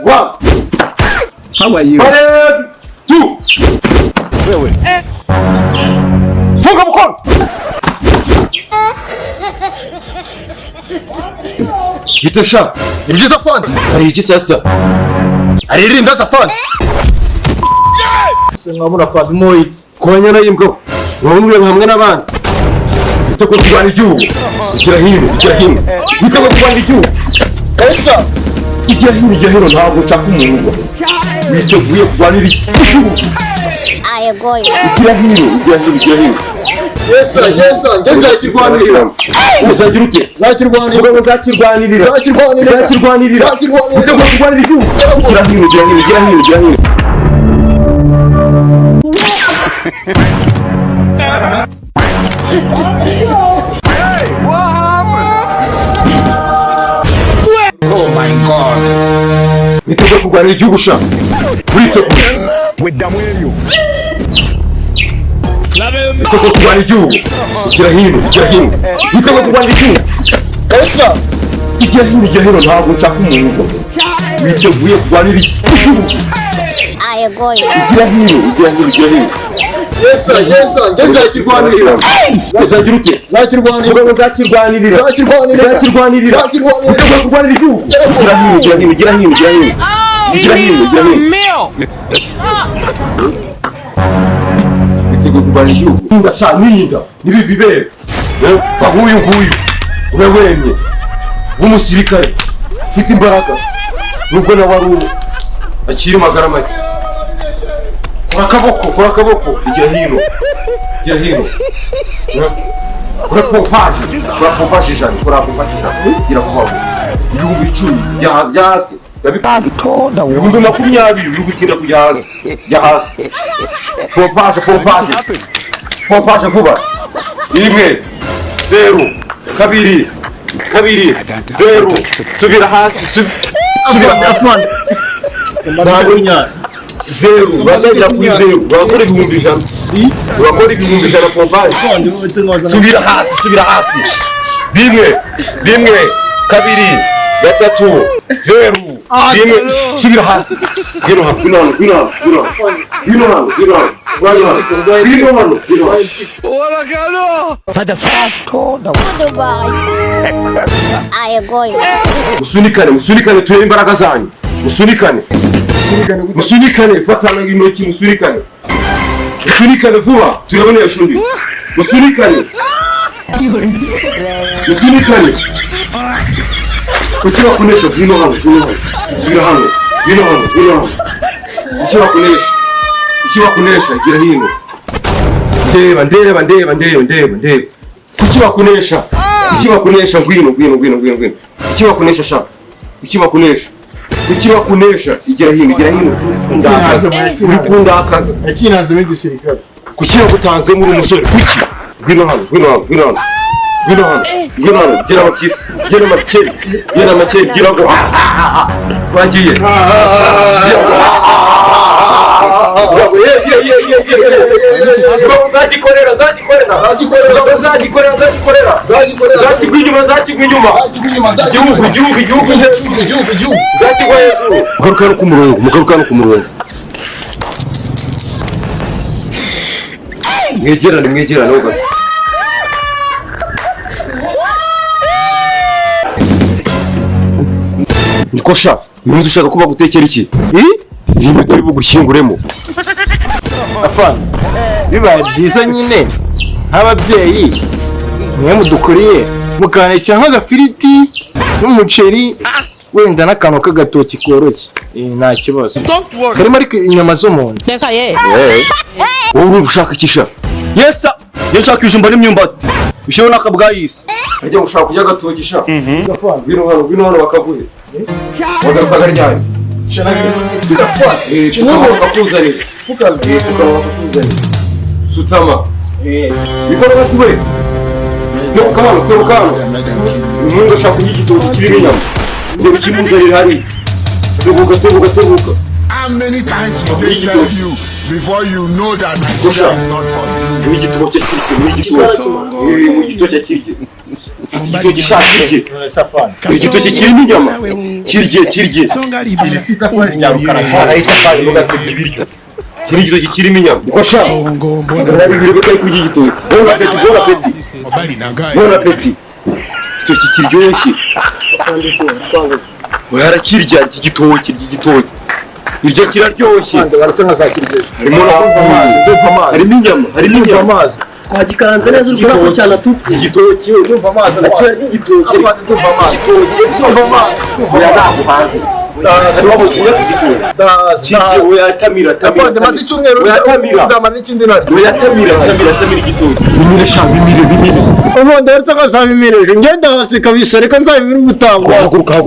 One. How are you? 2. Wewe. Funga mkono. Bitasha. Nibyo Safani. Ari iki sasa? Aririmba Safani. Singabura kwa moyi. Kwanyana yimbwa. Wabumwe hamwe n'abandi. Bitako kurwana igihugu. Kirahiro. Bitako kurwana igihugu. Esa. Igihiro ntabwo nshaka umuntu. Witeguye kurwanira igihugu. Ayegoye. Igihiro. Yesa kirwanirira. Uzagira ute? Zakirwanirira. Zakirwanirira. Bitako kurwanira igihugu. Igihiro. Hey, what happened? Oh my God. Bitako kurwanira igihugu sha. Witeguye. Wedamuelio. Bitako kurwanira igihugu. Igihiro. Bitako kurwanira igihugu. Esa. Igihiro ntabwo nshaka umuntu. Witeguye kurwanira igihugu. Ayegoye. Igihiro. Yesa kirwanirira. Uzagira ute? Zakirwanirira. Zakirwanirira. Bitako kurwanira igihugu. Igihiro. Bitako kurwanira igihugu. Ndashaninda nibi bibere. Bahuyu ube wemye. Umusirikare ufite imbaraga. Nubwo na wari akiri magara make. Kora akaboko. Igihiro. Kora pompaje ijana. Gira kubaho. Ibihumbi 10 bya hasi. Ibihumbi 20 biri gutinda kujya hasi. Pompaje vuba. 1 0 2 0 subira hasi. Afwan. Ndagunya. 0 bazajya kuri 0 bakora ibihumbi 100 pompaje. Subira hasi. 1 2 3 0 1 subira hasi. Gino hano. Wala kalo. Ayegoye. Musunikane tuye imbaraga zanyu. Musunikane fatana intoki musunikane vuba turabone yashundi. Musunikane. Kukiwa kunesha vino hano. Kukiwa kunesha gira hino. Ndeba. Kukiwa kunesha ngwino. Kukiwa kunesha sha. Kukiwa kunesha igira hino. Ndakaza. Yakinanze mu gisirikare. Kukiwa gutanze muri umusore. Kuki? Ngwino hano. Gira abakisi. Gira makeri. Gira ngo. Wagiye. Zagikorera. Zakigwa inyuma. Igihugu. Zakigwa hejuru. Mugaruka no ku murongo. Mwegerane oga. Nikosha, uyu munsi ushaka kuba gutekera iki? Nimba turi bugushyinguremo. Afana. Bibaye byiza nyine. Nk'ababyeyi mwe mudukuriye mukanekera nk'agafiriti n'umuceri wenda n'akantu k'agatoki koroshye. Nta kibazo. Karimo ariko inyama zo mu nda. Reka ye. Wowe ushaka ikisha? Yesa. Nshaka ibijumba n'imyumbati. Bishobo n'akabwayisi. Ajya gushaka kujya gatoki sha. Ngwino hano bakaguhe. Wagaruka garyaye. Bakakuzanira. Bakakuzanira. Sutama. Bikora batwe. Teruka. Umuntu ashaka igitoki kirimo inyama. Ngo kimuzanira hari. Teruka. How many times did they tell you before you know that my job is not for you? Igitoki kirike. igitoki shakirye igitoki kirimo inyama kirye Iri si itafari rya rukara. itafari mugasebya ibiryo kiri igitoki kirimo inyama niko shaka nari ibiryo bitari kurya igitoki bona peti igitoki kiryoshye yarakirya igitoki iryo kiraryoshye Baratse nka za kirigeze. harimo amazi harimo inyama Amazi. twagikaranze neza urukora cyane atuku igitoki Ndumva amazi. nakira igitoki Ndumva amazi. oya ntabwo hanze yatamira Afande maze icyumweru nzamara n'ikindi nari. yatamira igitoki bimire Ubundi rero takazabimirije ngenda hasi kabisa reka nzabimira ubutangwa. haguruka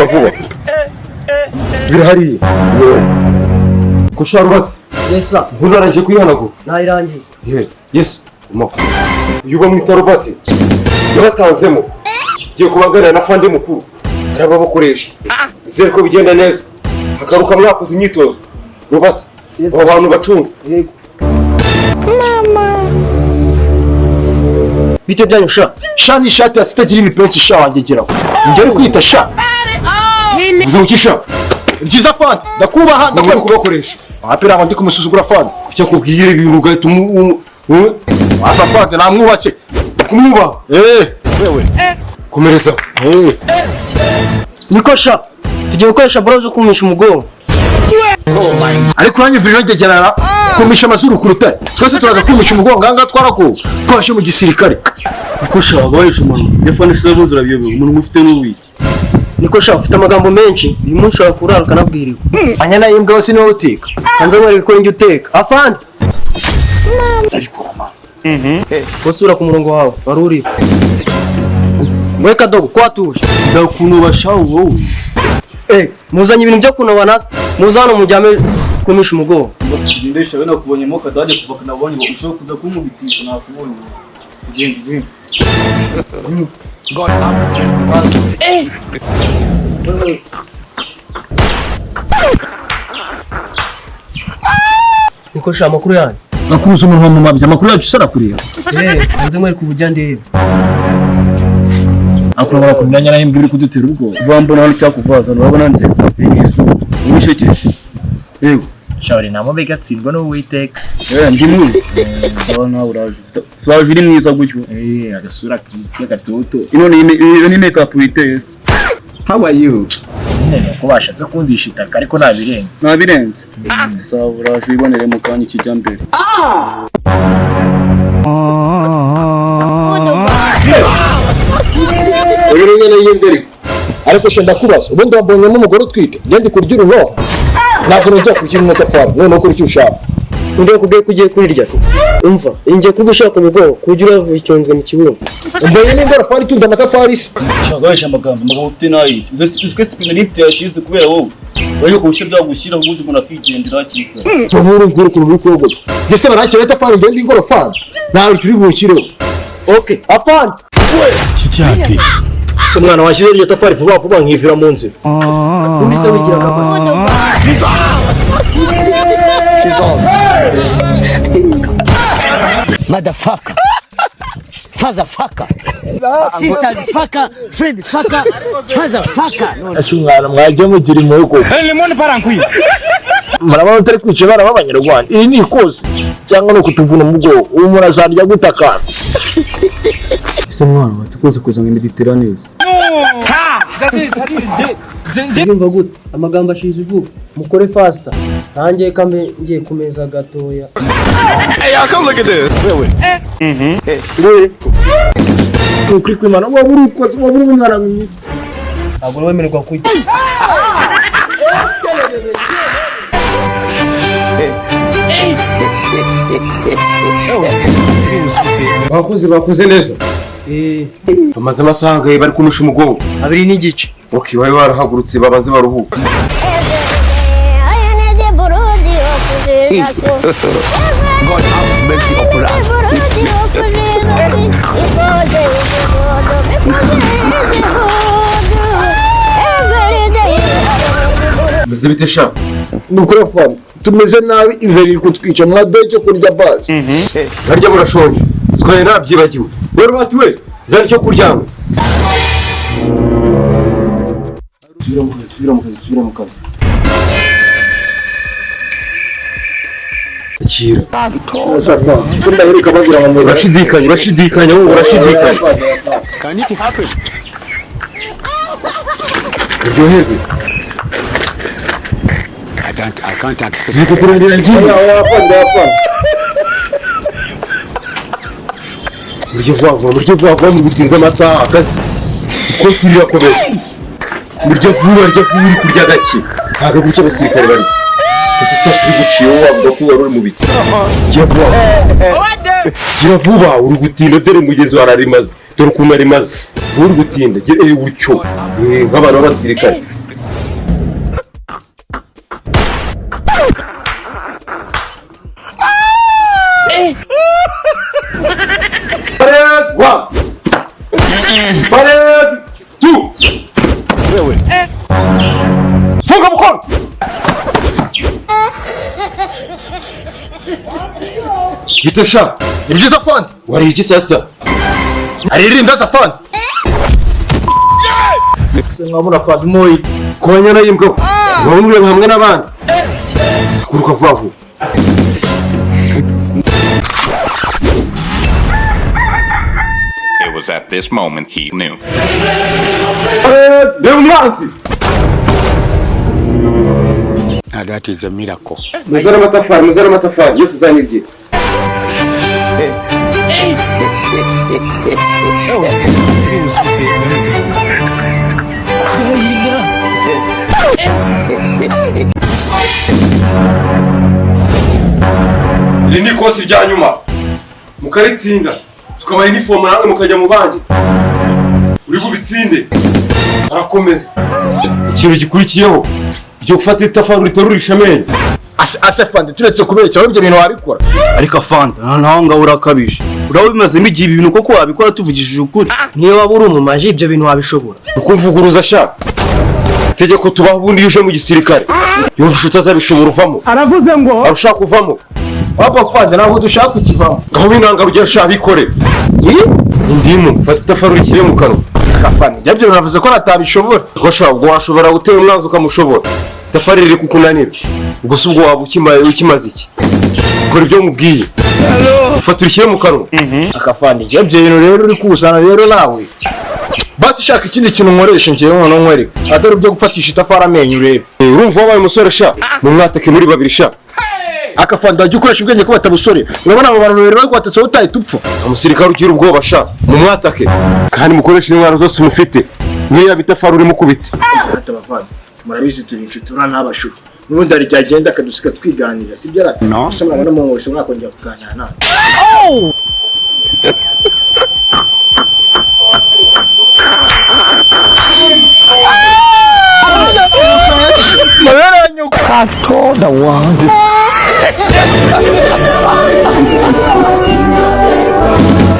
vuba birahari kusharuba yesa ntunaranje kuyihanagura nayirangiye yes yuba mu itarubati yabatanzemo giye kubaganira na fande mukuru araba bakoresha zere ko bigenda neza hakaruka mwakoze imyitozo rubati abo bantu bacunga bite byanyu sha Shani ishati ya sitagira ibipensi sha wangegeraho. Ngere kwita sha. uvuze mu kisha Byiza fande. Ndakubaha ndakwiye kubakoresha Apira ngo ndi kumusuzugura fande. kucyo kubwira ibintu ugahita Apa fande namwubake. kumwubaha Wewe. komereza niko sha tugiye gukoresha bro zo kumisha umugongo Ariko uranyumvira nagegerana kumisha amazuru ku rutare. Twese turaza kumisha umugongo anga twarako. Twashe mu gisirikare. Niko shaka bahisha umuntu. Yafana sizamuzi urabyobewe. Umuntu mufite n'ubiki. niko sha ufite amagambo menshi uyu munsi ushobora kurara ukanabwiriwe Anyana yimbwa wose niwe uteka. hanze mwereke ko njye uteka afande Ariko mama. gusura ku murongo wawe wari uriho mweka dogo ko watuje Ndakunoba shawo wowe. muzanye ibintu byo kunobana muza hano mujyame kumisha umugongo Ndesha wena kubonyemo kadade kuva kanabonye ngo ushobora kuza kumubitisha nakubonye. Ugende. niko sha amakuru yanyu Nakuruza umuntu mu mabya makuru yacu sara kuriya. hanze mwereke ubujya ndebe Akurabara ku myanya yimbwa iri kudutera ubwo. Vambona hano cyakuvaza urabona nze. Yesu. Umishekeje. Yego. Shawari namo bigatsindwa n'Uwiteka. Ndi muri. Abana uraje. Zaje uri mwiza gutyo. Agasura k'agatoto. Ino ni makeup witeye. How are you? Ko bashatse kundisha itaka ariko nabirenze. Nabirenze. Sawa uraje ibonere mu kanya kijya mbere. Uyu nyene yimbere. Ariko she ndakubaza ubundi wabonye n'umugore utwite. Ngende kurya uruno. Ntabwo najya kukira umutafari. None ukuri icyo ushaka. undi kugiye kugiye kurirya umva ingiye kugushaka umugongo kugira uravuye icyonzwe mu kibuno Mbonye n'ingorofani itunda amatafari se. Shagaje amagambo ufite nayi. Nze sipina lift yashize kubera wowe. Wayo kushye byagushyira ubundi umuntu akigendera akikora. Tubura ngire ku ruko. Gese barakira amatafari ngende ingorofani. Ntawe turi bukireho. okay afande Kicyati. se mwana washyize iryo tafari vuba nkivira mu nzira undi se wigira akabari Motherfucker. Fatherfucker. Sister fucker. Friend fucker. Fatherfucker. Ese mwana mwaje mugira impugo. Lemon parankwi. Murabona utari kwica abana b'Abanyarwanda. Iri ni ikosi cyangwa no kutuvuna mu bwo. Ubu murazarya gutakana. Ese mwana watukunze kuza mu Mediterane. Ndumva gute amagambo ashize ivuga mukore faster nanjye kambe ngiye kumeza gatoya Ukuri kwimana waburi ukoze waburi umwana mwiza. ntabwo wemererwa kujya bakuze neza bamaze amasaha ngahe bari kumisha umugongo 2 n'igice okay bari barahagurutse babanze baruhuka God have mercy upon us. meze bite sha Nukuri afande. Tumeze nabi inzara iri kutwica mwadoye cyo kurya basi. barya murashonje twaye nabyibagiwe rero bati we zana icyo kuryama. Subira mu kazi. Akira. Safa kunda hereka bagira ngo urashidikanya wowe urashidikanya. Can it happen? Uryoherwe. I can't accept. Niko kurandira ngiye. Yapfa. Muryo vuba mu gutinza amasaha akazi. Uko siriya komeza. Muryo vuba uri kurya gake. Ntabwo guca abasirikare bari. Gusa sasa uri guciye wavuga ko wari uri mu biti. Gira vuba uri gutinda dore mugenzi wa ararimaze. Dore ukuntu arimaze. Uri gutinda gere utyo. Nk'abantu b'abasirikare. Parade 2. Wewe. Funga mkono. Bitasha, ni byiza fandi wari iki sasa? aririnda za fandi nkabona fandi moyi Konya na yimbwa. Ngabumwe hamwe n'abandi. Kuruka vuba. It was at this moment he knew. Now that is a miracle. Muzara matafari yose zanirye. Lini kosi rya nyuma mukaritsinda tukabaha inifomu namwe mukajya mu bandi uri bubitsinde arakomeza ikintu gikurikiyeho cyo gufata itafari riterurisha amenyo ase fandi turetse kubeshya ibyo bintu wabikora ariko fanda ntaho ngaho urakabije urabimazemo igihe ibintu koko wabikora tuvugishije ukuri niyo waba uri umumaji ibyo bintu wabishobora. ukumvuguruza sha tegeko tubaho ubundi uje mu gisirikare yumva utazabishobora uvamo aravuze ngo arushaka kuvamo papa fandi ntabwo dushaka kukivamo gaho binanga rugero sha bikore indimu fata itafari urikire mu kanwa kafani ibyo navuze ko natabishobora ko sha ubwo washobora gutera umwanzi ukamushobora itafari riri kukunanira ubwo si ubwo waba ukimaze iki ukora ibyo mubwiye fata urikire mu kanwa akafani ibyo bintu rero uri kusana rero nawe basi shaka ikindi kintu nkoresha ngewe none nkwereka atari byo gufatisha itafari amenyo urebe urumva wabaye umusore sha mu mwatake muri babiri sha akafanda ajya ukoresha ubwenge ko batabusore urabona abo bantu babiri bari kwatatseho utahita upfa umusirikare ugira ubwoba sha mu mwatake kandi mukoresha intwaro zose mufite niyo yaba itafari urimo kubita atabavana murabizi turi inshuti ura ntabashuka n'ubundi hari cyagenda akadusiga twiganira sibyo arata No. gusa murabona mu nkore mwakongera kuganira nawe I told the one.